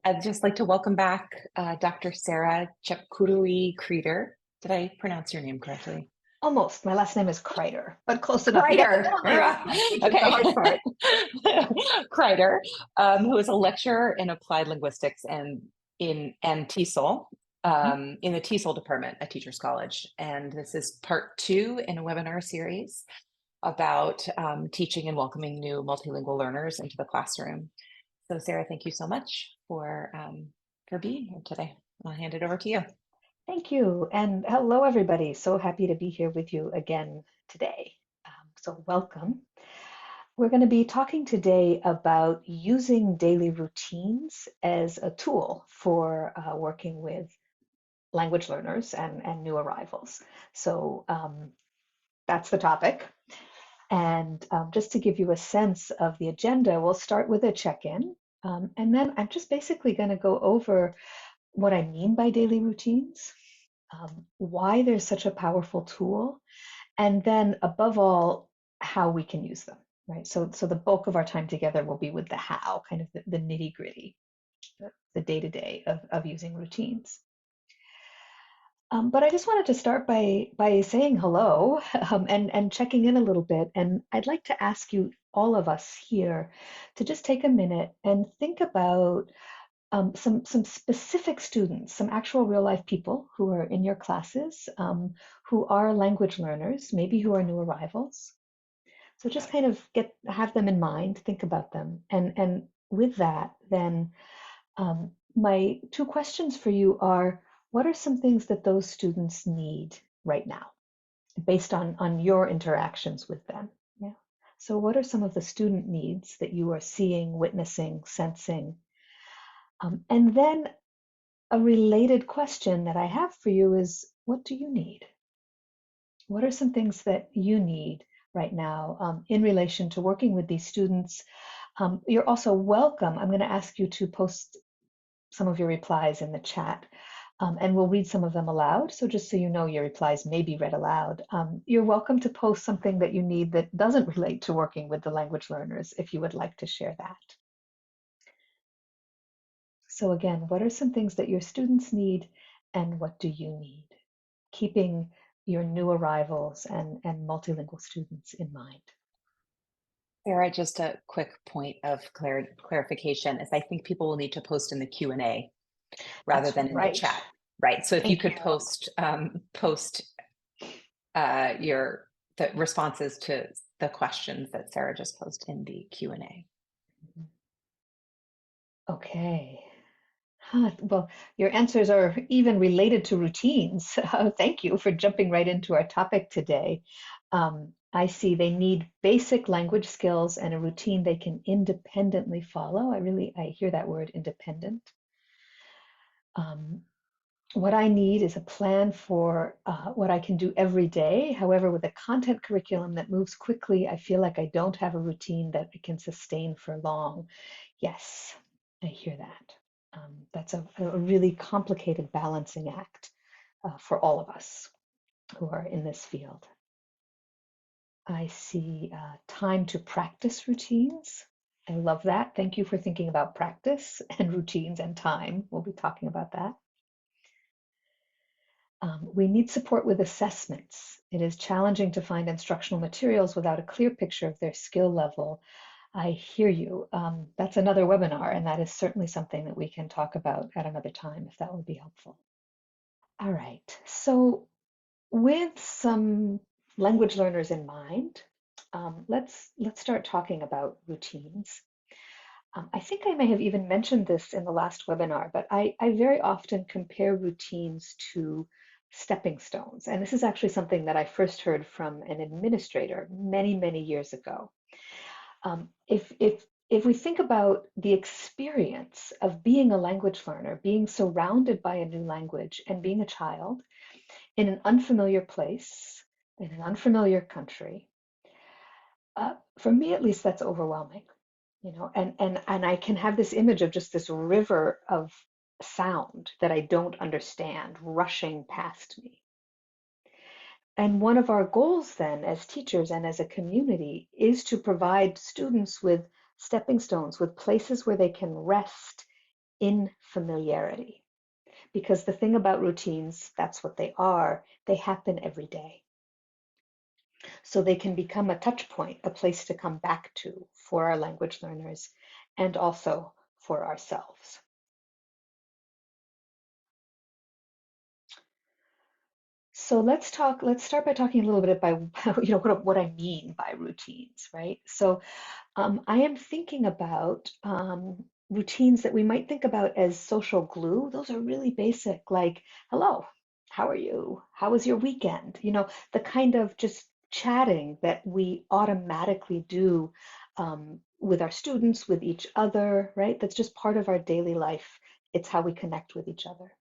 I'd just like to welcome back Dr. Sarah Creider. Did I pronounce your name correctly? Almost. My last name is Creider, but close enough. You got the Creider. middle name is fine, which is the Okay. hard part. Creider, who is a lecturer in applied linguistics and TESOL in the TESOL department at Teachers College. And this is part two in a webinar series about teaching and welcoming new multilingual learners into the classroom. So Sarah, thank you so much for being here today. I'll hand it over to you. Thank you. And hello, everybody. So happy to be here with you again today. So welcome. We're going to be talking today about using daily routines as a tool for working with language learners and new arrivals. So that's the topic. And just to give you a sense of the agenda, we'll start with a check-in. And then I'm just basically going to go over what I mean by daily routines, why they're such a powerful tool, and then above all, how we can use them, right? So the bulk of our time together will be with the how, kind of the nitty-gritty, the day-to-day of using routines. But I just wanted to start by saying hello and checking in a little bit. And I'd like to ask you, all of us here, to just take a minute and think about some specific students, some actual real life people who are in your classes, who are language learners, maybe who are new arrivals. So just kind of have them in mind, think about them, and with that, then my two questions for you are: what are some things that those students need right now, based on your interactions with them? Yeah. So what are some of the student needs that you are seeing, witnessing, sensing? And then a related question that I have for you is, what do you need? What are some things that you need right now in relation to working with these students? You're also welcome. I'm going to ask you to post some of your replies in the chat, and we'll read some of them aloud. So just so you know, your replies may be read aloud. You're welcome to post something that you need that doesn't relate to working with the language learners if you would like to share that. So again, what are some things that your students need and what do you need? Keeping your new arrivals and multilingual students in mind. Sarah, just a quick point of clarification is I think people will need to post in the Q&A rather That's than in the right. chat, right? So if you Thank could you. post the responses to the questions that Sarah just posed in the Q&A. Okay. Well, your answers are even related to routines. Thank you for jumping right into our topic today. I see they need basic language skills and a routine they can independently follow. I hear that word, independent. What I need is a plan for what I can do every day. However, with a content curriculum that moves quickly, I feel like I don't have a routine that I can sustain for long. Yes, I hear that. That's a really complicated balancing act for all of us who are in this field. I see time to practice routines. I love that. Thank you for thinking about practice and routines and time. We'll be talking about that. We need support with assessments. It is challenging to find instructional materials without a clear picture of their skill level. I hear you. That's another webinar, and that is certainly something that we can talk about at another time if that would be helpful. All right, so with some language learners in mind, let's start talking about routines. I think I may have even mentioned this in the last webinar, but I very often compare routines to stepping stones. And this is actually something that I first heard from an administrator many, many years ago. If we think about the experience of being a language learner, being surrounded by a new language and being a child in an unfamiliar place, in an unfamiliar country, for me at least, that's overwhelming. And I can have this image of just this river of sound that I don't understand rushing past me. And one of our goals then as teachers and as a community is to provide students with stepping stones, with places where they can rest in familiarity. Because the thing about routines, that's what they are, they happen every day. So they can become a touch point, a place to come back to for our language learners and also for ourselves. So let's start by talking a little bit about what I mean by routines, right? So I am thinking about routines that we might think about as social glue. Those are really basic, like, hello, how are you? How was your weekend? The kind of just chatting that we automatically do with our students, with each other, right? That's just part of our daily life. It's how we connect with each other.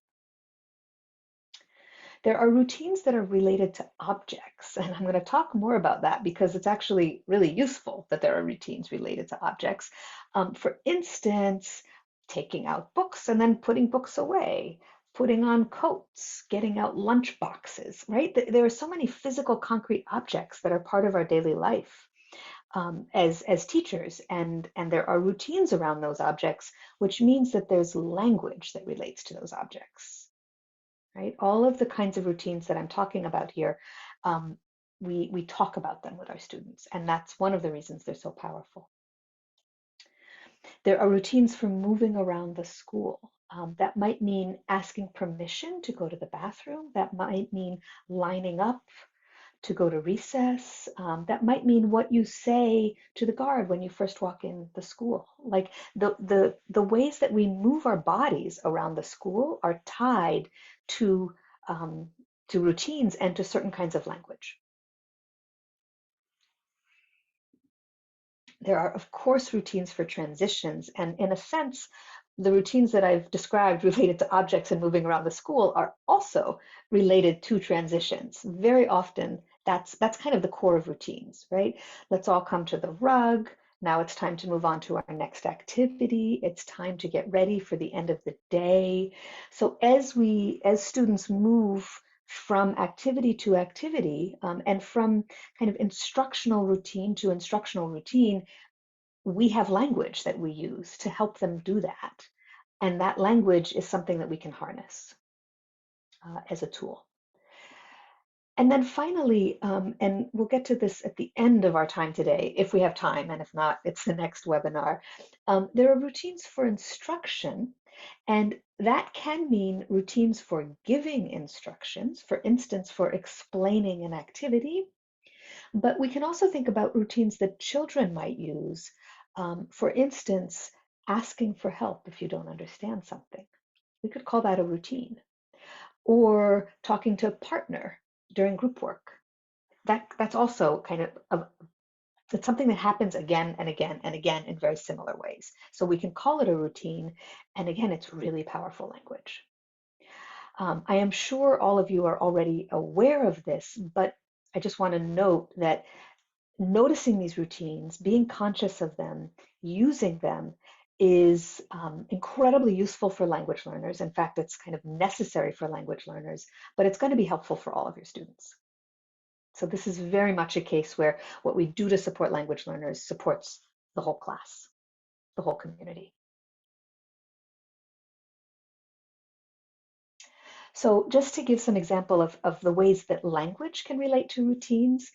There are routines that are related to objects, and I'm going to talk more about that because it's actually really useful that there are routines related to objects. For instance, taking out books and then putting books away, putting on coats, getting out lunch boxes, right? There are so many physical, concrete objects that are part of our daily life as teachers, and there are routines around those objects, which means that there's language that relates to those objects, right? All of the kinds of routines that I'm talking about here, um, we talk about them with our students, and that's one of the reasons they're so powerful. There are routines for moving around the school. That might mean asking permission to go to the bathroom. That might mean lining up to go to recess. That might mean what you say to the guard when you first walk in the school. Like the ways that we move our bodies around the school are tied to um, to routines and to certain kinds of language. There are, of course, routines for transitions, and in a sense, the routines that I've described related to objects and moving around the school are also related to transitions. Very often, that's kind of the core of routines, right? Let's all come to the rug. Now it's time to move on to our next activity. It's time to get ready for the end of the day. So as students move from activity to activity, and from kind of instructional routine to instructional routine, we have language that we use to help them do that. And that language is something that we can harness as a tool. And then finally, and we'll get to this at the end of our time today, if we have time, and if not, it's the next webinar. There are routines for instruction, and that can mean routines for giving instructions, for instance, for explaining an activity. But we can also think about routines that children might use. For instance, asking for help if you don't understand something. We could call that a routine. Or talking to a partner during group work. That's also kind of it's something that happens again and again and again in very similar ways. So we can call it a routine, and again, it's really powerful language. I am sure all of you are already aware of this, but I just want to note that noticing these routines, being conscious of them, using them is incredibly useful for language learners. In fact, it's kind of necessary for language learners, but it's going to be helpful for all of your students. So this is very much a case where what we do to support language learners supports the whole class, the whole community. So just to give some example of the ways that language can relate to routines,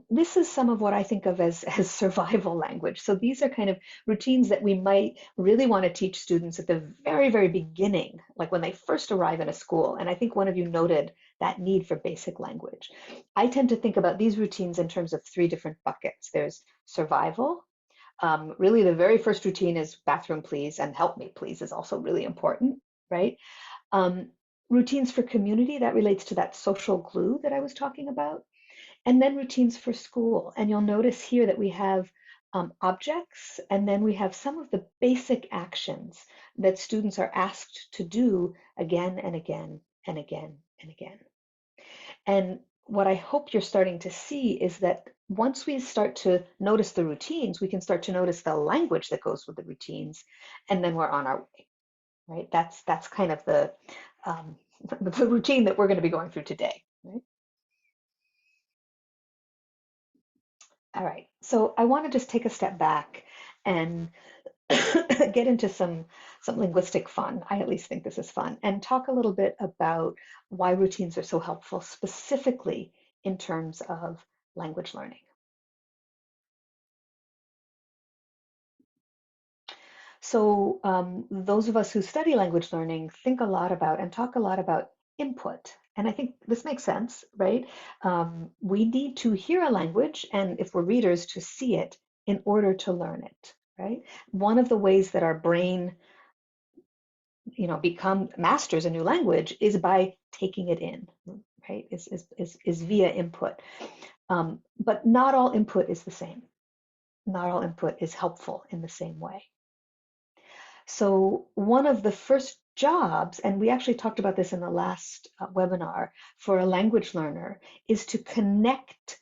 this is some of what I think of as survival language. So these are kind of routines that we might really want to teach students at the very, very beginning, like when they first arrive in a school. And I think one of you noted that need for basic language. I tend to think about these routines in terms of three different buckets. There's survival. Really, the very first routine is bathroom, please, and help me, please, is also really important, right? Um, Routines for community, that relates to that social glue that I was talking about. And then routines for school. And you'll notice here that we have objects, and then we have some of the basic actions that students are asked to do again and again and again and again. And what I hope you're starting to see is that once we start to notice the routines, we can start to notice the language that goes with the routines, and then we're on our way, right? That's kind of um, the routine that we're going to be going through today, right? All right, so I want to just take a step back and get into some linguistic fun. I at least think this is fun, and talk a little bit about why routines are so helpful, specifically in terms of language learning. So those of us who study language learning think a lot about and talk a lot about input. And I think this makes sense, right? We need to hear a language, and if we're readers, to see it in order to learn it, right? One of the ways that our brain, become masters a new language is by taking it in, right? Is via input. But not all input is the same. Not all input is helpful in the same way. So one of the first jobs, and we actually talked about this in the last webinar, for a language learner is to connect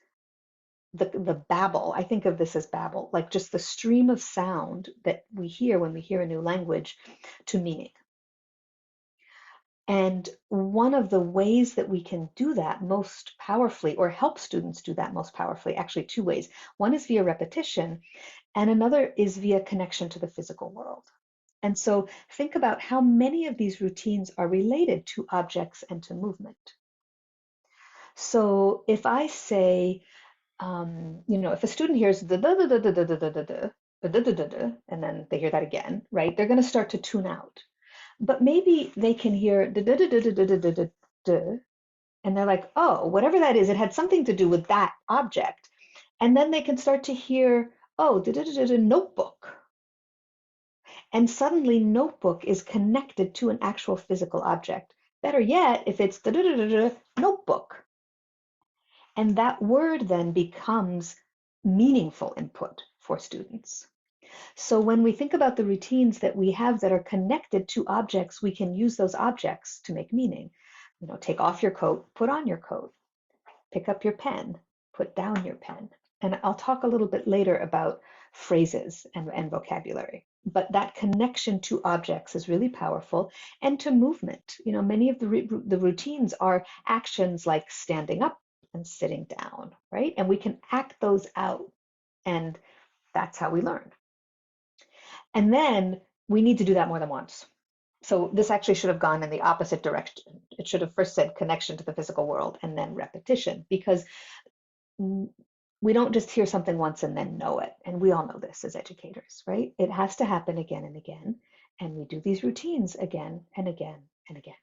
the babble. I think of this as babble, like just the stream of sound that we hear when we hear a new language to meaning. And one of the ways that we can do that most powerfully, or help students do that most powerfully, actually two ways. One is via repetition, and another is via connection to the physical world. And so think about how many of these routines are related to objects and to movement. So if I say, if a student hears the da da da da da da da da da da da da da, and then they hear that again, right? They're going to start to tune out. But maybe they can hear da da da da da da da da da, and they're like, oh, whatever that is, it had something to do with that object. And then they can start to hear, oh, da da da da da notebook. And suddenly notebook is connected to an actual physical object. Better yet, if it's da da da da da notebook. And that word then becomes meaningful input for students. So when we think about the routines that we have that are connected to objects, we can use those objects to make meaning. Take off your coat, put on your coat, pick up your pen, put down your pen. And I'll talk a little bit later about phrases and vocabulary. But that connection to objects is really powerful, and to movement. Many of the routines are actions like standing up and sitting down, right? And we can act those out, and that's how we learn. And then we need to do that more than once. So this actually should have gone in the opposite direction. It should have first said connection to the physical world and then repetition, because we don't just hear something once and then know it. And we all know this as educators, right? It has to happen again and again. And we do these routines again and again and again.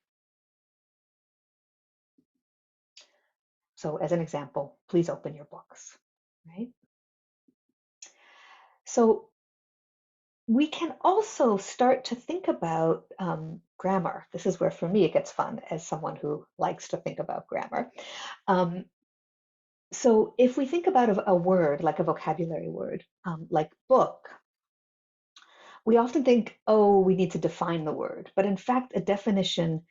So as an example, please open your books, right? So we can also start to think about grammar. This is where, for me, it gets fun as someone who likes to think about grammar. So if we think about a word, like a vocabulary word, like book, we often think, oh, we need to define the word. But in fact, a definition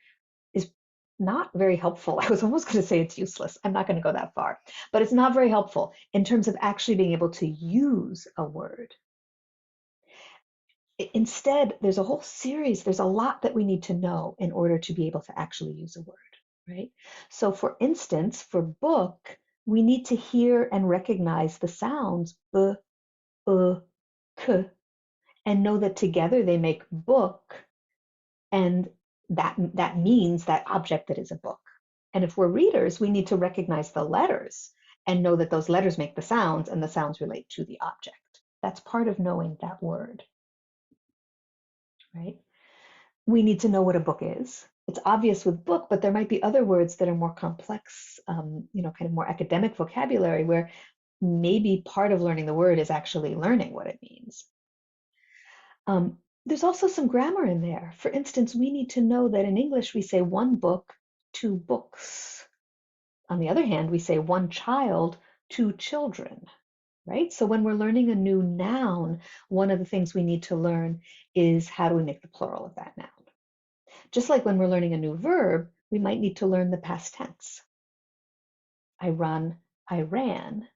is not very helpful. I was almost going to say it's useless. I'm not going to go that far. But it's not very helpful in terms of actually being able to use a word. Instead, there's a whole series, there's a lot that we need to know in order to be able to actually use a word, right? So for instance, for book, we need to hear and recognize the sounds b, k, and know that together they make book, and that means that object that is a book. And if we're readers, we need to recognize the letters and know that those letters make the sounds, and the sounds relate to the object. That's part of knowing that word, right? We need to know what a book is. It's obvious with book, but there might be other words that are more complex, kind of more academic vocabulary, where maybe part of learning the word is actually learning what it means. There's also some grammar in there. For instance, we need to know that in English we say one book, two books. On the other hand, we say one child, two children, right? So when we're learning a new noun, one of the things we need to learn is how do we make the plural of that noun? Just like when we're learning a new verb, we might need to learn the past tense. I run, I ran,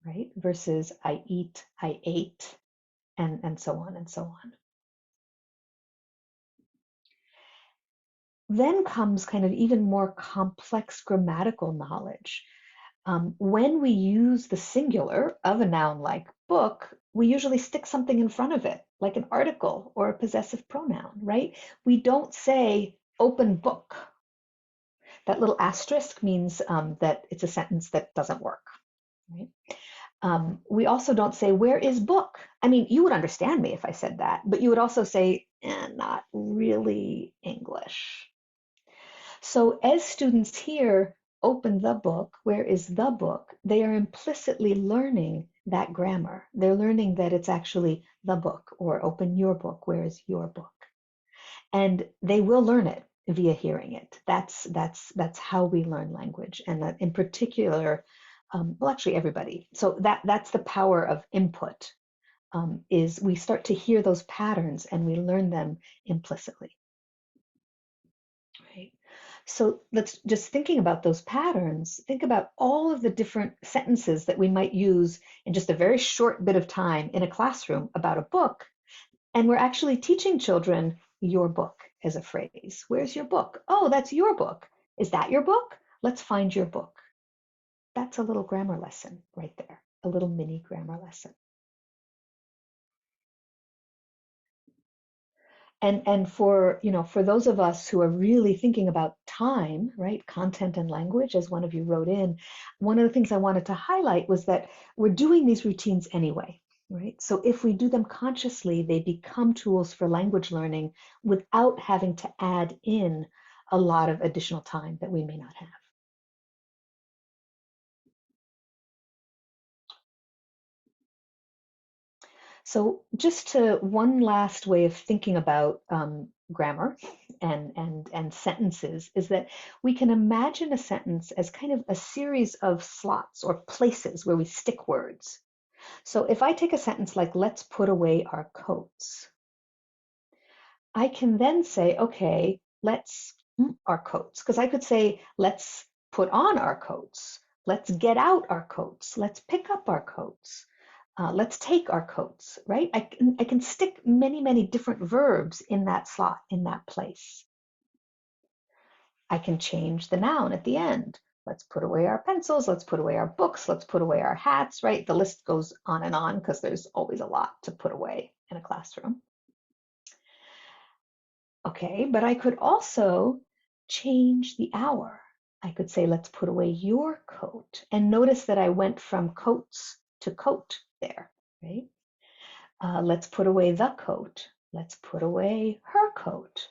right? Versus I eat, I ate, and so on and so on. Then comes kind of even more complex grammatical knowledge. When we use the singular of a noun like book, we usually stick something in front of it, like an article or a possessive pronoun, right? We don't say open book. That little asterisk means that it's a sentence that doesn't work, right? We also don't say, where is book? I mean, you would understand me if I said that, but you would also say, not really English. So as students hear, open the book, where is the book? They are implicitly learning that grammar. They're learning that it's actually the book, or open your book, where is your book? And they will learn it via hearing it. That's how we learn language, and that in particular, well, actually everybody. So that's the power of input. Is we start to hear those patterns and we learn them implicitly, right? So let's just thinking about those patterns, think about all of the different sentences that we might use in just a very short bit of time in a classroom about a book. And we're actually teaching children your book as a phrase. Where's your book? Oh, that's your book. Is that your book? Let's find your book. That's a little grammar lesson right there, a little mini grammar lesson. And for, for those of us who are really thinking about time, right, content and language, as one of you wrote in, one of the things I wanted to highlight was that we're doing these routines anyway, right? So if we do them consciously, they become tools for language learning without having to add in a lot of additional time that we may not have. So just to one last way of thinking about grammar and sentences is that we can imagine a sentence as kind of a series of slots or places where we stick words. So if I take a sentence like, let's put away our coats, I can then say, okay, let's our coats, because I could say, let's put on our coats, let's get out our coats, let's pick up our coats. Let's take our coats, right? I can stick many, many different verbs in that slot, in that place. I can change the noun at the end. Let's put away our pencils, let's put away our books, let's put away our hats, right? The list goes on and on because there's always a lot to put away in a classroom. Okay, but I could also change the hour. I could say, let's put away your coat. And notice that I went from coats to coat there, right? Let's put away the coat. Let's put away her coat.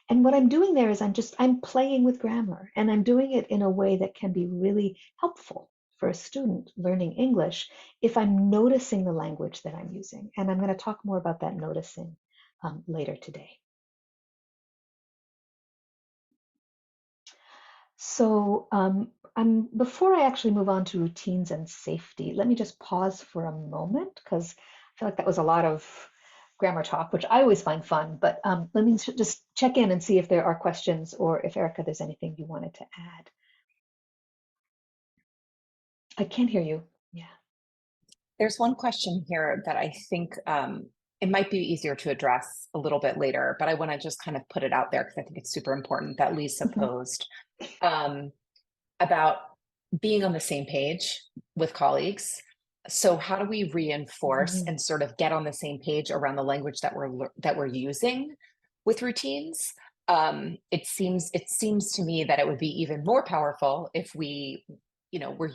And what I'm doing there is I'm playing with grammar, and I'm doing it in a way that can be really helpful for a student learning English if I'm noticing the language that I'm using. And I'm going to talk more about that noticing later today. So before I actually move on to routines and safety, let me just pause for a moment because I feel like that was a lot of grammar talk, which I always find fun. But let me just check in and see if there are questions or if, Erica, there's anything you wanted to add. I can't hear you. Yeah. There's one question here that I think it might be easier to address a little bit later, but I want to just kind of put it out there because I think it's super important that Lisa Mhm. posed about being on the same page with colleagues. So how do we reinforce Mhm. and sort of get on the same page around the language that we're using with routines? It seems to me that it would be even more powerful if we're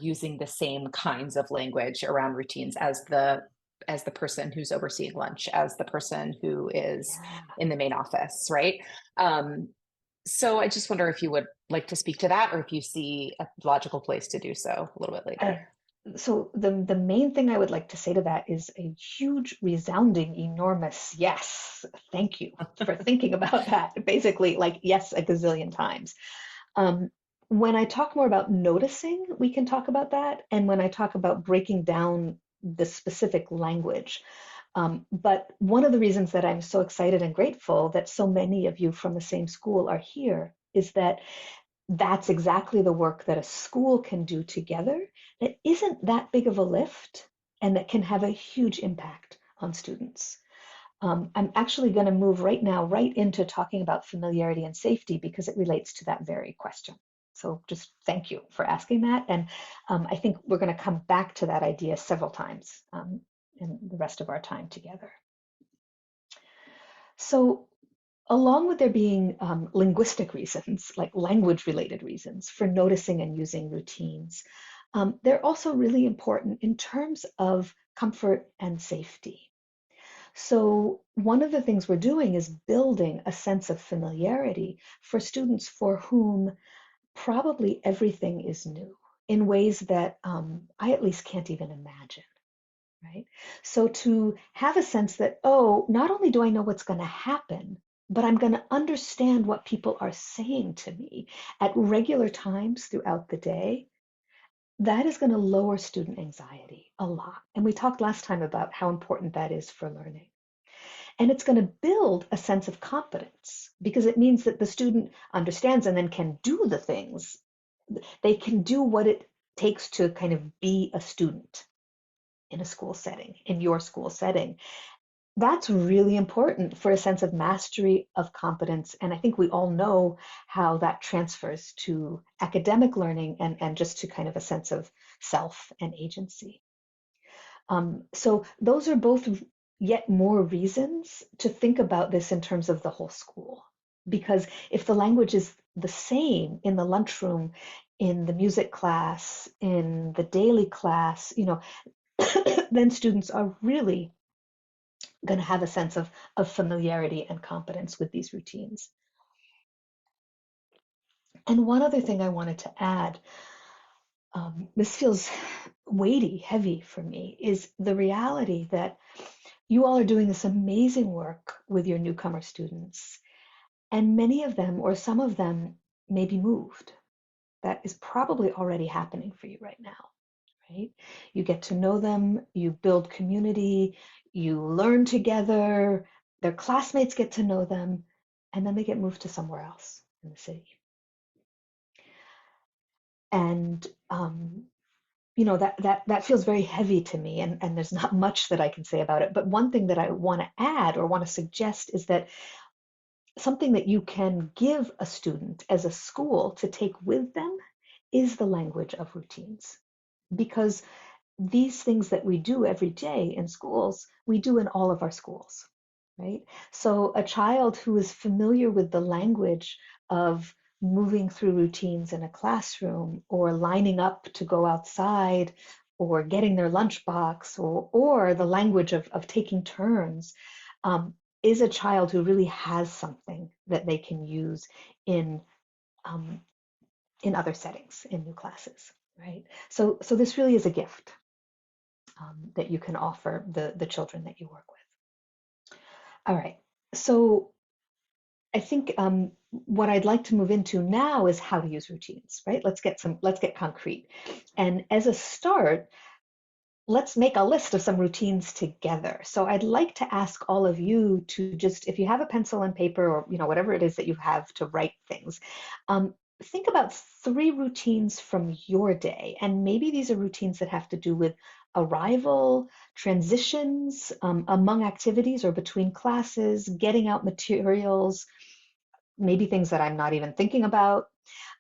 using the same kinds of language around routines as the person who's overseeing lunch, as the person who is Yeah. in the main office, right? So I just wonder if you would like to speak to that, or if you see a logical place to do so a little bit Uh, later. so the main thing I would like to say to that is a huge, resounding, enormous yes. Thank you for thinking about that. Basically, like yes, a gazillion times. Um, when I talk more about noticing, we can talk about that. And when I talk about breaking down the specific language. But one of the reasons that I'm so excited and grateful that so many of you from the same school are here is that that's exactly the work that a school can do together that isn't that big of a lift and that can have a huge impact on students. I'm actually going to move right now right into talking about familiarity and safety because it relates to that very question. So just thank you for asking that. And I think we're going to come back to that idea several times in the rest of our time together. So along with there being linguistic reasons, like language related reasons for noticing and using routines, they're also really important in terms of comfort and safety. So, one of the things we're doing is building a sense of familiarity for students for whom probably everything is new in ways that I at least can't even imagine. Right? So to have a sense that, oh, not only do I know what's going to happen, but I'm going to understand what people are saying to me at regular times throughout the day, that is going to lower student anxiety a lot. And we talked last time about how important that is for learning. And it's going to build a sense of confidence because it means that the student understands and then can do the things. They can do what it takes to kind of be a student in a school setting, in your school setting. That's really important for a sense of mastery of competence. And I think we all know how that transfers to academic learning and just to kind of a sense of self and agency. So those are both yet more reasons to think about this in terms of the whole school. Because if the language is the same in the lunchroom, in the music class, in the daily class, then students are really going to have a sense of familiarity and competence with these routines. And one other thing I wanted to add, this feels weighty, heavy for me, is the reality that you all are doing this amazing work with your newcomer students. And many of them, or some of them, may be moved. That is probably already happening for you right now. Right? You get to know them, you build community, you learn together, their classmates get to know them, and then they get moved to somewhere else in the city. And that feels very heavy to me, and there's not much that I can say about it. But one thing that I want to add or want to suggest is that something that you can give a student as a school to take with them is the language of routines. Because these things that we do every day in schools, we do in all of our schools, right? So a child who is familiar with the language of moving through routines in a classroom or lining up to go outside or getting their lunchbox or the language of taking turns is a child who really has something that they can use in um, in other settings, in new classes, right? So this really is a gift that you can offer the children that you work with. All right, so I think what I'd like to move into now is how to use routines, right? Let's get concrete. And as a start, let's make a list of some routines together. So I'd like to ask all of you to just, if you have a pencil and paper or whatever it is that you have to write things, think about 3 routines from your day. And maybe these are routines that have to do with arrival, transitions among activities or between classes, getting out materials, maybe things that I'm not even thinking about.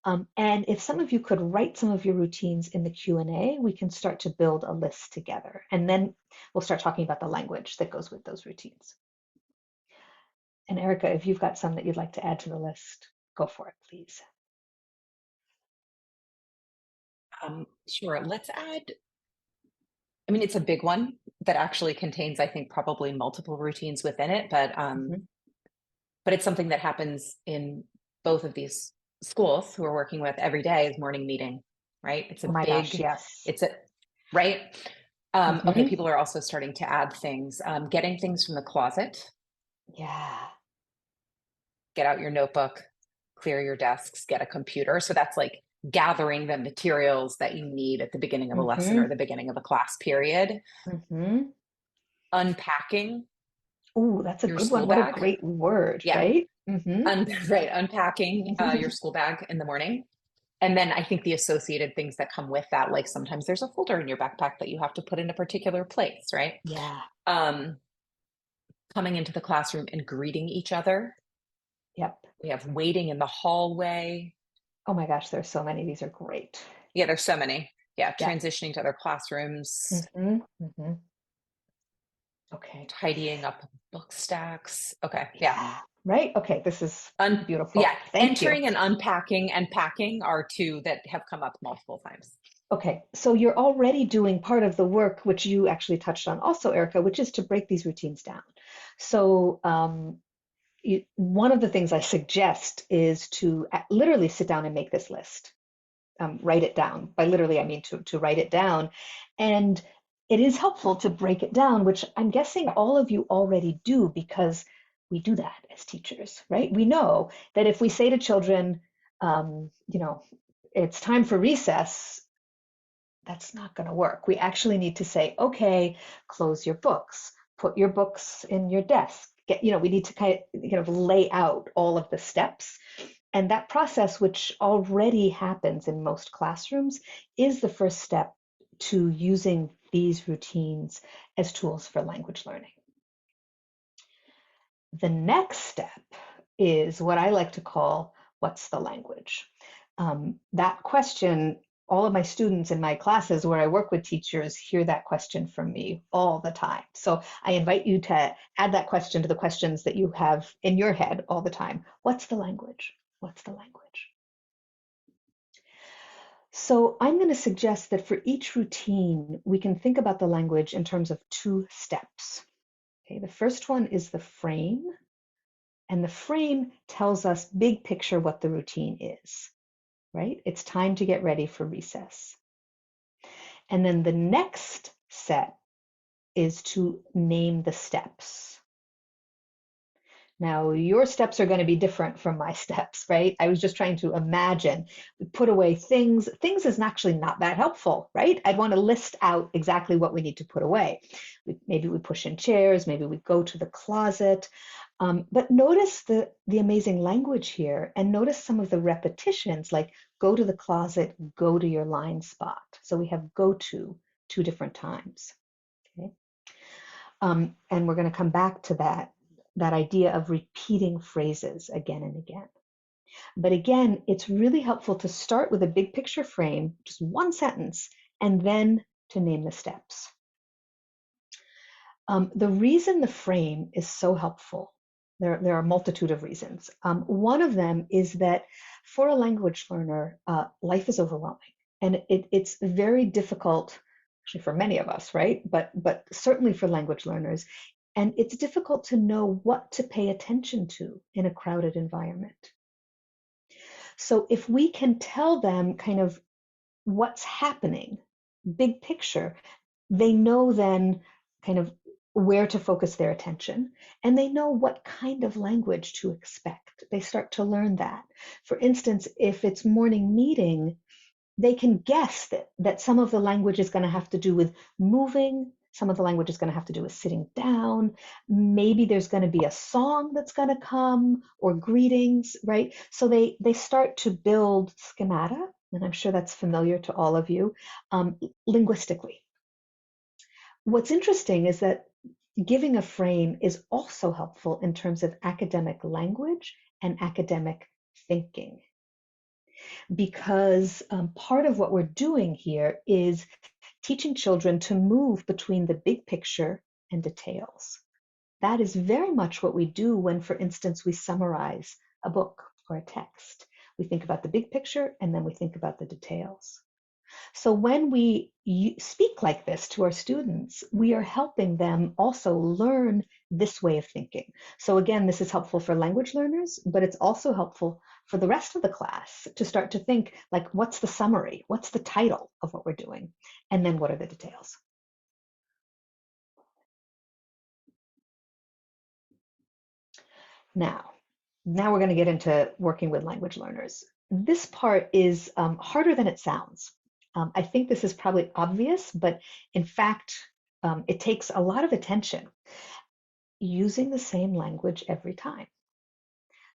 And if some of you could write some of your routines in the Q&A, we can start to build a list together. And then we'll start talking about the language that goes with those routines. And Erica, if you've got some that you'd like to add to the list, go for it, please. Sure. Let's add, I mean, it's a big one that actually contains, I think, probably multiple routines within it, Mhm. but it's something that happens in both of these schools who we're working with every day is morning meeting, right? Oh my gosh, yes. It's a, right? Okay, Hmm. people are also starting to add things, getting things from the closet, Yeah. get out your notebook, clear your desks, get a computer. So that's like gathering the materials that you need at the beginning of a lesson or Hmm. the beginning of a class period, Hmm. unpacking Oh, that's a your good school one. What a bag. great word, Yeah, right? Hmm. right, unpacking your school bag in the morning. And then I think the associated things that come with that, like sometimes there's a folder in your backpack that you have to put in a particular place, right? Yeah. Um, coming into the classroom and greeting each other. Yep. We have waiting in the hallway, Oh my gosh, there's so many. These are great. Yeah, there's so many. Yeah, Yeah. transitioning to other classrooms, Hmm. Okay. tidying up book stacks. Okay, yeah. Yeah. Right. Okay. This is Un beautiful. yeah, Thank you. entering and unpacking and packing are 2 that have come up multiple times. Okay. So you're already doing part of the work, which you actually touched on also, Erica, which is to break these routines down. So, one of the things I suggest is to literally sit down and make this list. Write it down. By literally, I mean to write it down. And it is helpful to break it down, which I'm guessing all of you already do because we do that as teachers, right? We know that if we say to children, it's time for recess, that's not going to work. We actually need to say, okay, close your books, put your books in your desk. We need to kind of lay out all of the steps. And that process, which already happens in most classrooms, is the first step to using these routines as tools for language learning. The next step is what I like to call, what's the language? That question, all of my students in my classes where I work with teachers hear that question from me all the time. So I invite you to add that question to the questions that you have in your head all the time. What's the language? What's the language? So I'm going to suggest that for each routine, we can think about the language in terms of 2 steps. Okay, the first one is the frame, and the frame tells us big picture what the routine is, right? It's time to get ready for recess. And then the next set is to name the steps. Now, your steps are going to be different from my steps, right? I was just trying to imagine. We put away things. Things is actually not that helpful, right? I'd want to list out exactly what we need to put away. Maybe we push in chairs, maybe we go to the closet. But notice the amazing language here and notice some of the repetitions like go to the closet, go to your line spot. So we have go to 2 different times. Okay. And we're going to come back to that idea of repeating phrases again and again. But again, it's really helpful to start with a big picture frame, just 1 sentence, and then to name the steps. The reason the frame is so helpful, there are a multitude of reasons. One of them is that for a language learner, life is overwhelming, and it's very difficult, actually for many of us, right? But certainly for language learners, and it's difficult to know what to pay attention to in a crowded environment. So if we can tell them kind of what's happening, big picture, they know then kind of where to focus their attention, and they know what kind of language to expect. They start to learn that. For instance, if it's morning meeting, they can guess that some of the language is going to have to do with moving, some of the language is going to have to do with sitting down. Maybe there's going to be a song that's going to come or greetings, right? So they start to build schemata, and I'm sure that's familiar to all of you, linguistically. What's interesting is that giving a frame is also helpful in terms of academic language and academic thinking, because part of what we're doing here is teaching children to move between the big picture and details. That is very much what we do when, for instance, we summarize a book or a text. We think about the big picture and then we think about the details. So when we speak like this to our students, we are helping them also learn this way of thinking. So again, this is helpful for language learners, but it's also helpful for the rest of the class to start to think like, what's the summary? What's the title of what we're doing? And then what are the details? Now, now we're going to get into working with language learners. This part is harder than it sounds. I think this is probably obvious, but in fact, it takes a lot of attention using the same language every time.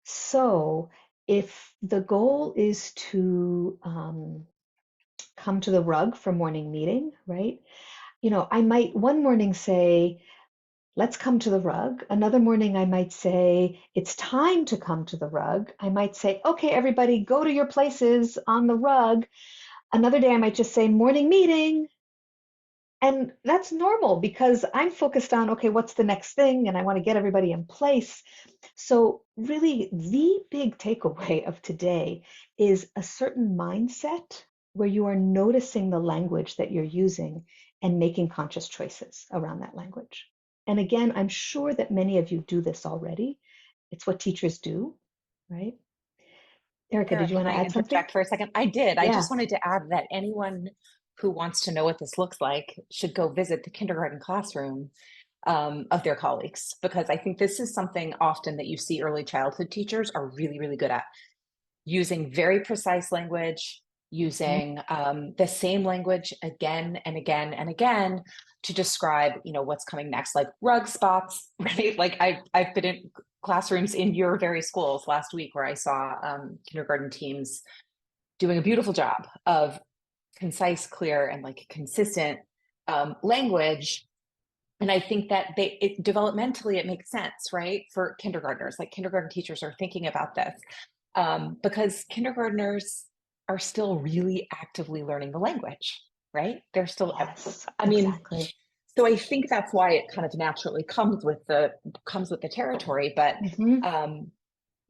So if the goal is to come to the rug for morning meeting, right? I might one morning say, let's come to the rug. Another morning, I might say, it's time to come to the rug. I might say, okay, everybody, go to your places on the rug. Another day, I might just say, morning meeting. And that's normal because I'm focused on, okay, what's the next thing? And I want to get everybody in place. So, really, the big takeaway of today is a certain mindset where you are noticing the language that you're using and making conscious choices around that language. And again, I'm sure that many of you do this already. It's what teachers do, right? Erica, did Sarah, you can want to I add something? interject for a second? I did. I Yeah. just wanted to add that anyone who wants to know what this looks like should go visit the kindergarten classroom of their colleagues, because I think this is something often that you see early childhood teachers are really, really good at using very precise language, Mhm. using the same language again and again and again to describe, what's coming next, like rug spots, right? Like I've been in classrooms in your very schools last week where I saw kindergarten teams doing a beautiful job of concise, clear, and like consistent language. And I think that developmentally it makes sense, right, for kindergartners. Like kindergarten teachers are thinking about this because kindergartners are still really actively learning the language, right? They're still, Yes, I mean, exactly. so I think that's why it kind of naturally comes with the territory. But Hmm. um,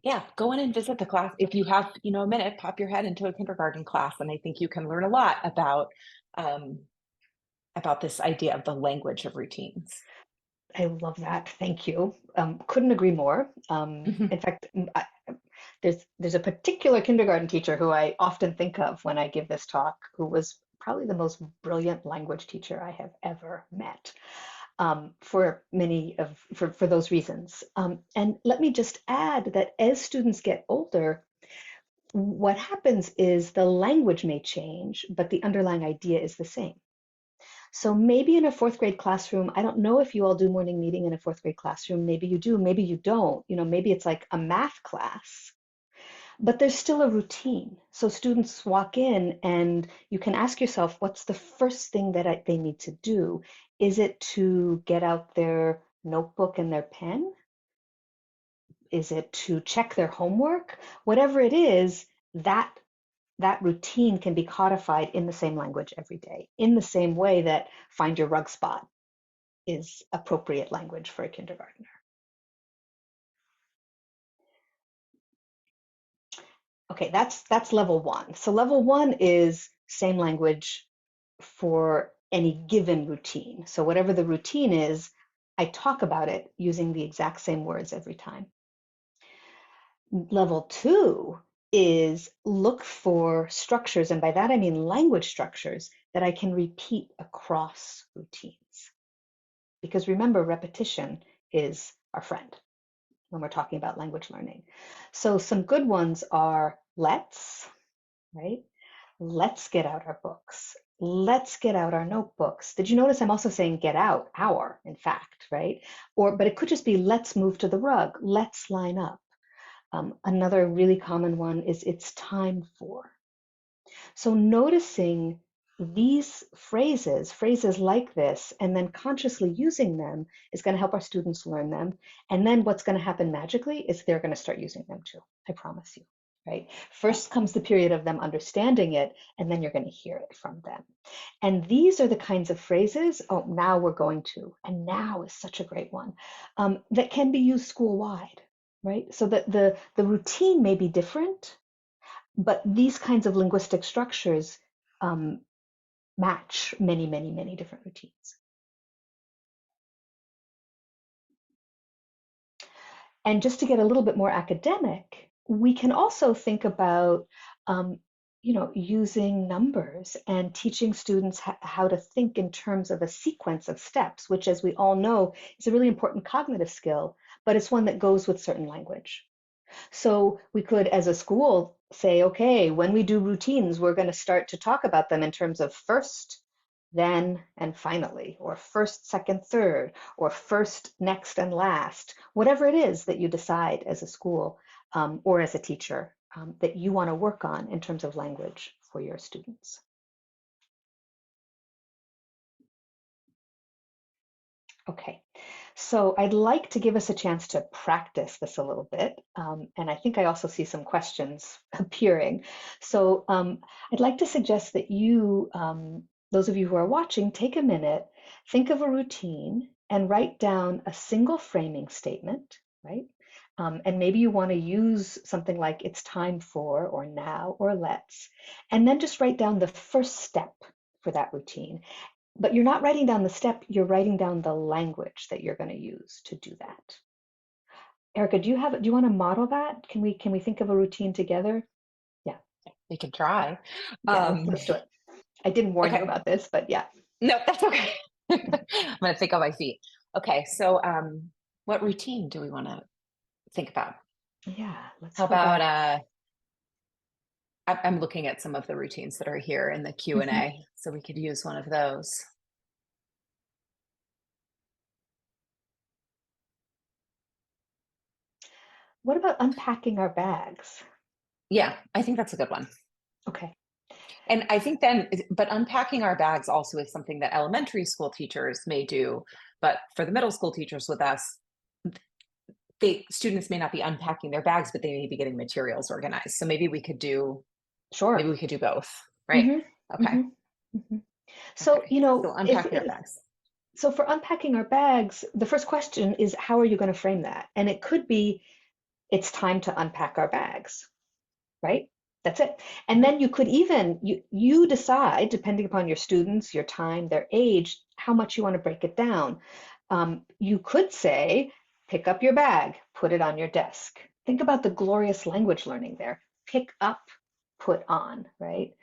yeah, go in and visit the class if you have, a minute. Pop your head into a kindergarten class, and I think you can learn a lot um, about this idea of the language of routines. I love that. Thank you. Couldn't agree more. In fact, there's a particular kindergarten teacher who I often think of when I give this talk, who was probably the most brilliant language teacher I have ever met. For many of for those reasons. And let me just add that as students get older, what happens is the language may change, but the underlying idea is the same. So maybe in a fourth grade classroom, I don't know if you all do morning meeting in a fourth grade classroom. Maybe you do, maybe you don't. Maybe it's like a math class, but there's still a routine. So students walk in and you can ask yourself, what's the first thing that they need to do? Is it to get out their notebook and their pen? Is it to check their homework? Whatever it is, that routine can be codified in the same language every day, in the same way that find your rug spot is appropriate language for a kindergartner. Okay, that's level one. So level one is same language for any given routine. So whatever the routine is, I talk about it using the exact same words every time. Level two is look for structures, and by that I mean language structures that I can repeat across routines. Because remember, repetition is our friend when we're talking about language learning. So some good ones are let's, right? Let's get out our books. Let's get out our notebooks. Did you notice I'm also saying get out, our, in fact, right? But it could just be let's move to the rug. Let's line up. Another really common one is it's time for. So noticing these phrases like this, and then consciously using them is going to help our students learn them. And then what's going to happen magically is they're going to start using them too. I promise you. Right? First comes the period of them understanding it, and then you're going to hear it from them. And these are the kinds of phrases, oh, now we're going to, and now is such a great one, that can be used school wide, right? So that the routine may be different, but these kinds of linguistic structures um, match many, many, many different routines. And just to get a little bit more academic, we can also think about, um, using numbers and teaching students how to think in terms of a sequence of steps, which, as we all know, is a really important cognitive skill, but it's one that goes with certain language. So we could, as a school, say, okay, when we do routines, we're going to start to talk about them in terms of first, then, and finally, or first, second, third, or first, next, and last, whatever it is that you decide as a school or as a teacher that you want to work on in terms of language for your students. Okay, So I'd like to give us a chance to practice this a little bit. And I think I also see some questions appearing. So I'd like to suggest that you, those of you who are watching, take a minute, think of a routine, and write down a single framing statement, right? And maybe you want to use something like it's time for, or now, or let's. And then just write down the first step for that routine. But you're not writing down the step, you're writing down the language that you're going to use to do that. Erica, do you want to model that? Can we think of a routine together? Yeah. We can try. Yeah, let's do it. I didn't warn you Okay. about this, but yeah. No, that's okay. I'm gonna think on my feet. Okay, so what routine do we want to think about? Yeah, let's How go about back. I'm looking at some of the routines that are here in the Mhm. Q&A, so we could use one of those. What about unpacking our bags? Yeah, I think that's a good one. Okay. And I think then, but unpacking our bags also is something that elementary school teachers may do. But for the middle school teachers with us, students may not be unpacking their bags, but they may be getting materials organized. So maybe Sure. we could do both, right? hmm Okay. hmm hmm So, Okay. So if unpacking our bags. so for unpacking our bags, the first question is how are you going to frame that? And it could be it's time to unpack our bags, right? That's it. And Mhm. then you could even you decide, depending upon your students, your time, their age, how much you want to break it down. You could say, pick up your bag, put it on your desk. Think about the glorious language learning there. Pick up, put on, right?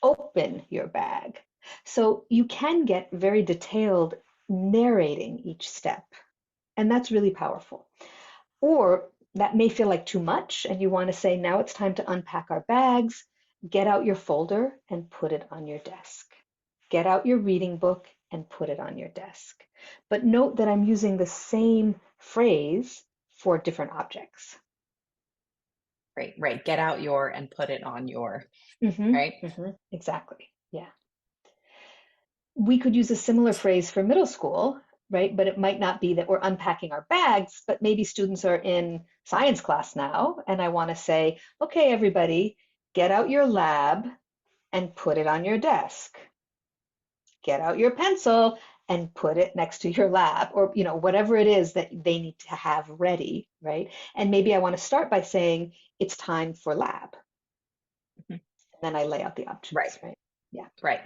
Open your bag. So you can get very detailed narrating each step, and that's really powerful. Or that may feel like too much, and you want to say, now it's time to unpack our bags. Get out your folder and put it on your desk. Get out your reading book and put it on your desk. But note that I'm using the same phrase for different objects. Right, right. Get out your and put it on your, right? Exactly. Yeah. We could use a similar phrase for middle school, right? But it might not be that we're unpacking our bags, but maybe students are in science class now, and I want to say, okay, everybody, get out your lab and put it on your desk. Get out your pencil and put it next to your lab, or whatever it is that they need to have ready, right? And maybe I want to start by saying it's time for lab. Mhm. And then I lay out the Right. options, right? Yeah. Right.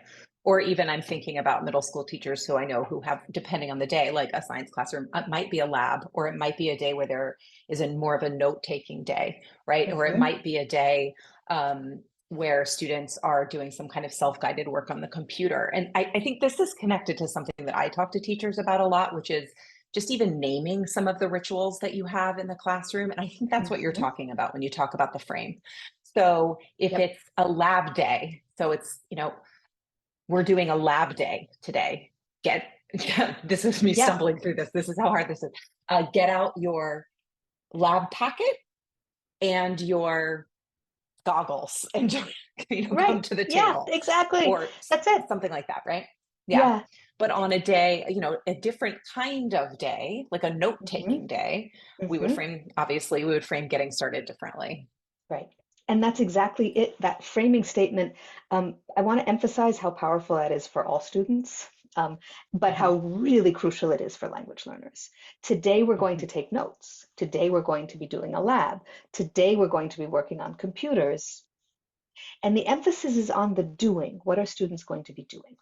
Or even I'm thinking about middle school teachers who I know who have, depending on the day, like a science classroom, it might be a lab, or it might be a day where there is a more of a note-taking day, right? Or it hmm might be a day where students are doing some kind of self-guided work on the computer. And I think this is connected to something that I talk to teachers about a lot, which is just even naming some of the rituals that you have in the classroom. And I think that's what you're hmm talking about when you talk about the frame. So if Yep. it's a lab day, so it's, we're doing a lab day today. Get this is me Yeah. stumbling through this. This is how hard this is. Get out your lab packet and your goggles and come Right. to the Yeah, table exactly. or That's it. something like that, right? Yeah. Yeah. But on a day, a different kind of day, like a note hmm taking day, hmm we would frame getting started differently. Right. And that's exactly it. That framing statement, I want to emphasize how powerful that is for all students, but Mhm, how really crucial it is for language learners. Today, we're going mhm. to take notes. Today, we're going to be doing a lab. Today, we're going to be working on computers. And the emphasis is on the doing. What are students going to be doing?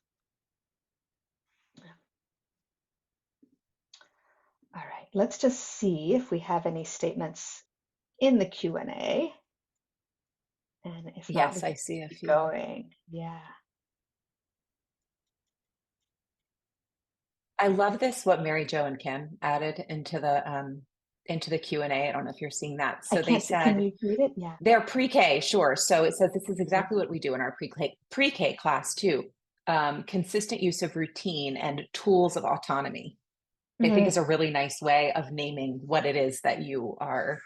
All right, let's just see if we have any statements in the Q&A. And if not, we Yes, can I see a keep few. going. Yeah. I love this, what Mary Jo and Kim added into the Q&A. I don't know if you're seeing that. I So they can't see. Can said you read it? Yeah. they're pre-K, sure. So it says this is Mhm. exactly what we do in our pre-K class too. Consistent use of routine and tools of autonomy. I think is Mhm. a really nice way of naming what it is that you are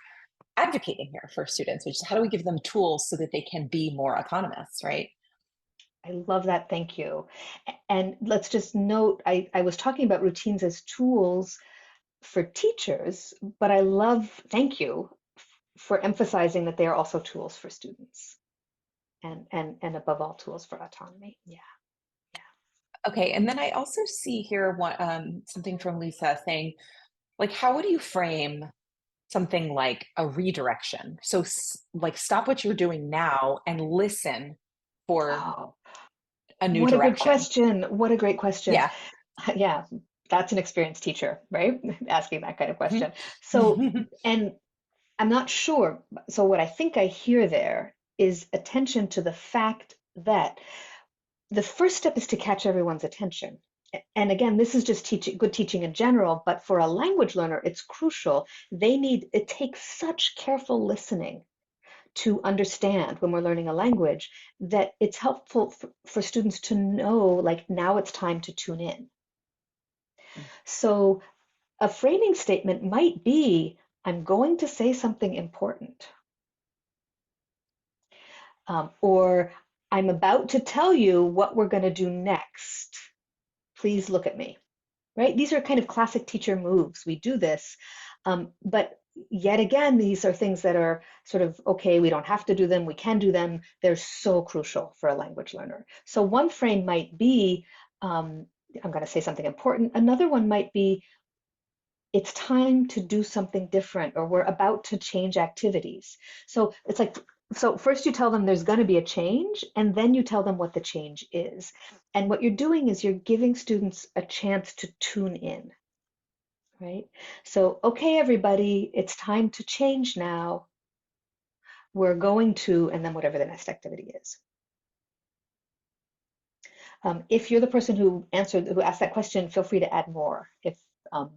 advocating here for students, which is how do we give them tools so that they can be more autonomous, right? I love that. Thank you. And let's just note, I was talking about routines as tools for teachers, but I love, thank you for emphasizing that they are also tools for students and above all tools for autonomy. Yeah, yeah. Okay, and then I also see here something from Lisa saying, like, how would you frame something like a redirection? So, like, stop what you're doing now and listen for Oh, a new what a good direction. question. What a great question. Yeah. Yeah, that's an experienced teacher, right? Asking that kind of Mhm. question. So, and I'm not sure. So, what I think I hear there is attention to the fact that the first step is to catch everyone's attention. And again, this is just good teaching in general, but for a language learner, it's crucial. It takes such careful listening to understand when we're learning a language that it's helpful for students to know, like, now it's time to tune in. So a framing statement might be, I'm going to say something important, or I'm about to tell you what we're going to do next. Please look at me, right? These are kind of classic teacher moves. We do this. But yet again, these are things that are sort of, okay, we don't have to do them, we can do them. They're so crucial for a language learner. So one frame might be, I'm going to say something important. Another one might be, it's time to do something different, or we're about to change activities. So it's like, so first you tell them there's going to be a change, and then you tell them what the change is. And what you're doing is you're giving students a chance to tune in, right? So, okay, everybody, it's time to change now. We're going to, and then whatever the next activity is. If you're the person who asked that question, feel free to add more if I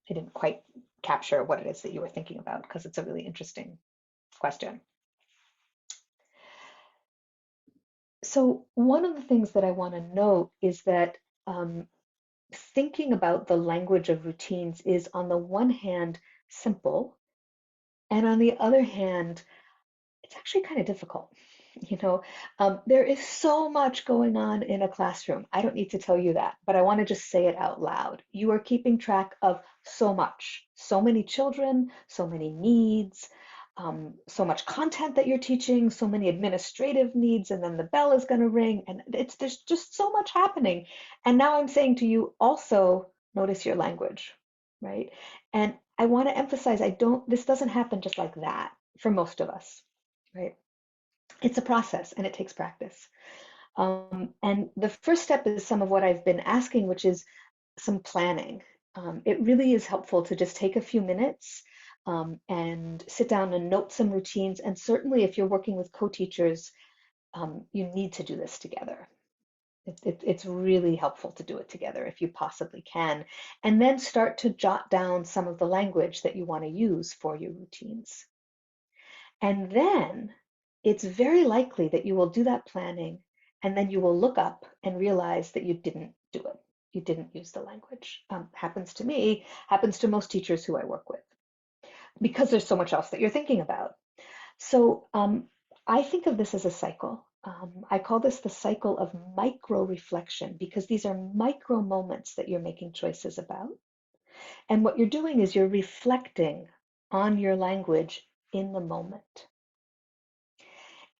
didn't quite capture what it is that you were thinking about, because it's a really interesting question. So one of the things that I want to note is that thinking about the language of routines is, on the one hand, simple, and on the other hand, it's actually kind of difficult. You know, there is so much going on in a classroom. I don't need to tell you that, but I want to just say it out loud. You are keeping track of so much, so many children, so many needs, so much content that you're teaching, so many administrative needs, and then the bell is going to ring, and there's just so much happening. And now I'm saying to you, also notice your language, right? And I want to emphasize, this doesn't happen just like that for most of us, right? It's a process and it takes practice. And the first step is some of what I've been asking, which is some planning. It really is helpful to just take a few minutes and sit down and note some routines. And certainly, if you're working with co-teachers, you need to do this together. It's really helpful to do it together if you possibly can. And then start to jot down some of the language that you want to use for your routines. And then it's very likely that you will do that planning, and then you will look up and realize that you didn't do it. You didn't use the language. Happens to me, happens to most teachers who I work with, because there's so much else that you're thinking about. So I think of this as a cycle. I call this the cycle of micro reflection, because these are micro moments that you're making choices about. And what you're doing is you're reflecting on your language in the moment.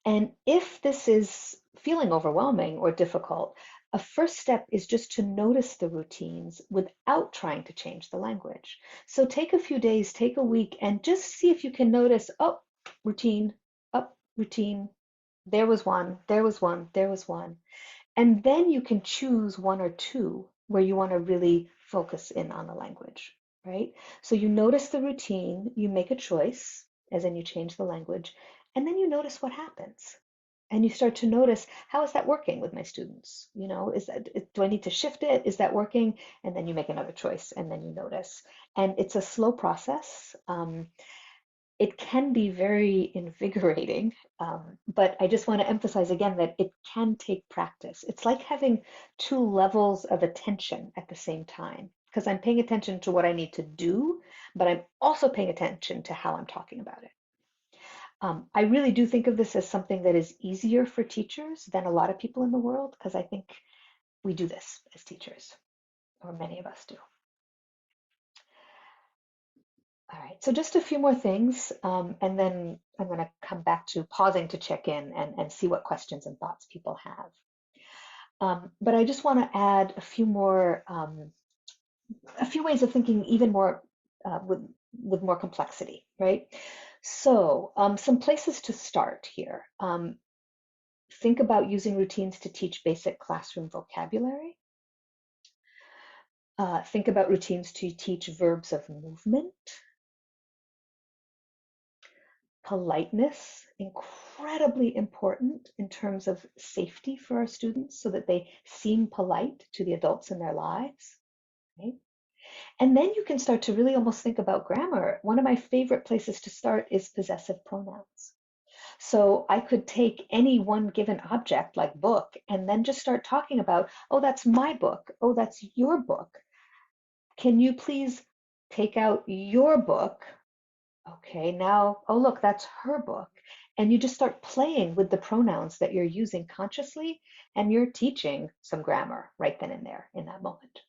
And if this is feeling overwhelming or difficult, a first step is just to notice the routines without trying to change the language. So take a few days, take a week, and just see if you can notice, oh, routine, up, routine. There was one, there was one, there was one. And then you can choose one or two where you want to really focus in on the language, right? So you notice the routine, you make a choice, as in you change the language, and then you notice what happens. And you start to notice, how is that working with my students? You know, do I need to shift it? Is that working? And then you make another choice, and then you notice. And it's a slow process. It can be very invigorating, but I just want to emphasize again that it can take practice. It's like having two levels of attention at the same time, because I'm paying attention to what I need to do, but I'm also paying attention to how I'm talking about it. I really do think of this as something that is easier for teachers than a lot of people in the world, because I think we do this as teachers, or many of us do. so just a few more things, and then I'm going to come back to pausing to check in and see what questions and thoughts people have. But I just want to add a few ways of thinking even more with more complexity, right? So some places to start here. Think about using routines to teach basic classroom vocabulary. Think about routines to teach verbs of movement. Politeness, incredibly important in terms of safety for our students so that they seem polite to the adults in their lives, right? And then you can start to really almost think about grammar. One of my favorite places to start is possessive pronouns. So I could take any one given object like book and then just start talking about, oh, that's my book. Oh, that's your book. Can you please take out your book? Okay, now, oh, look, that's her book. And you just start playing with the pronouns that you're using consciously, and you're teaching some grammar right then and there in that moment.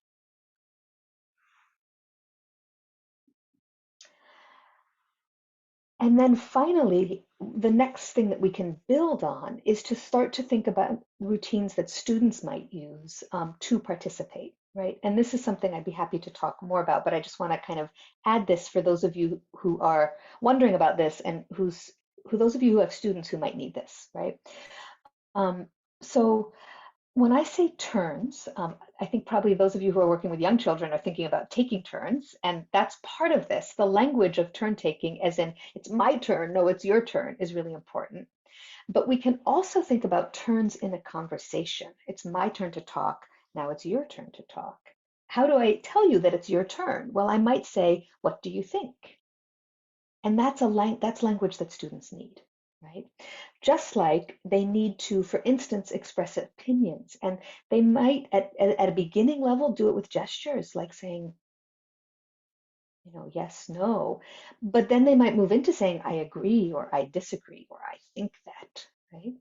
And then finally, the next thing that we can build on is to start to think about routines that students might use to participate, right? And this is something I'd be happy to talk more about, but I just want to kind of add this for those of you who are wondering about this and those of you who have students who might need this, right? Um, so when I say turns, I think probably those of you who are working with young children are thinking about taking turns, and that's part of this. The language of turn taking, as in it's my turn, no, it's your turn, is really important. But we can also think about turns in a conversation. It's my turn to talk, now it's your turn to talk. How do I tell you that it's your turn? Well, I might say, what do you think? And that's language that students need, right? Just like they need to, for instance, express opinions. And they might, at a beginning level, do it with gestures, like saying, yes, no. But then they might move into saying, I agree, or I disagree, or I think that, right?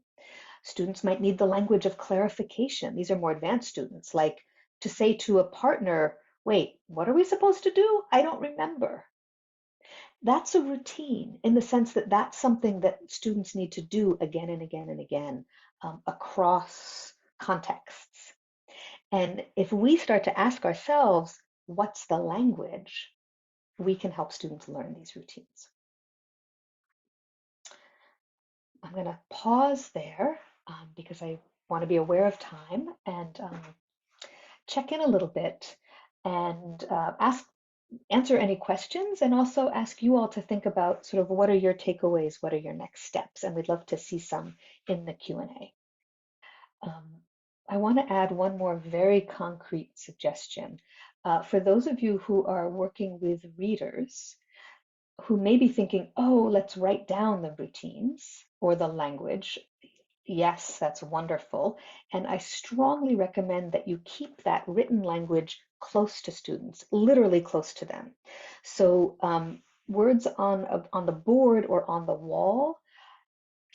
Students might need the language of clarification. These are more advanced students, like to say to a partner, wait, what are we supposed to do? I don't remember. That's a routine in the sense that that's something that students need to do again and again and again across contexts. And if we start to ask ourselves, what's the language? We can help students learn these routines. I'm going to pause there because I want to be aware of time and check in a little bit and answer any questions and also ask you all to think about sort of what are your takeaways, what are your next steps, and we'd love to see some in the Q&A. I want to add one more very concrete suggestion. For those of you who are working with readers who may be thinking, oh, let's write down the routines or the language. Yes, that's wonderful. And I strongly recommend that you keep that written language close to students, literally close to them. So words on the board or on the wall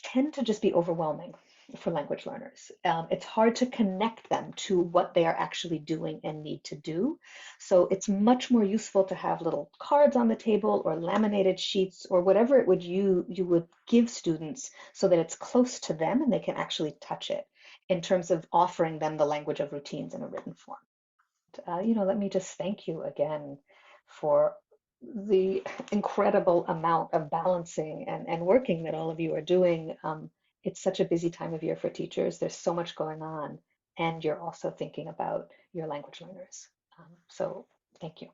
tend to just be overwhelming for language learners. It's hard to connect them to what they are actually doing and need to do. So it's much more useful to have little cards on the table or laminated sheets or whatever it would you would give students so that it's close to them and they can actually touch it in terms of offering them the language of routines in a written form. Let me just thank you again for the incredible amount of balancing and working that all of you are doing. It's such a busy time of year for teachers. There's so much going on, and you're also thinking about your language learners. So thank you.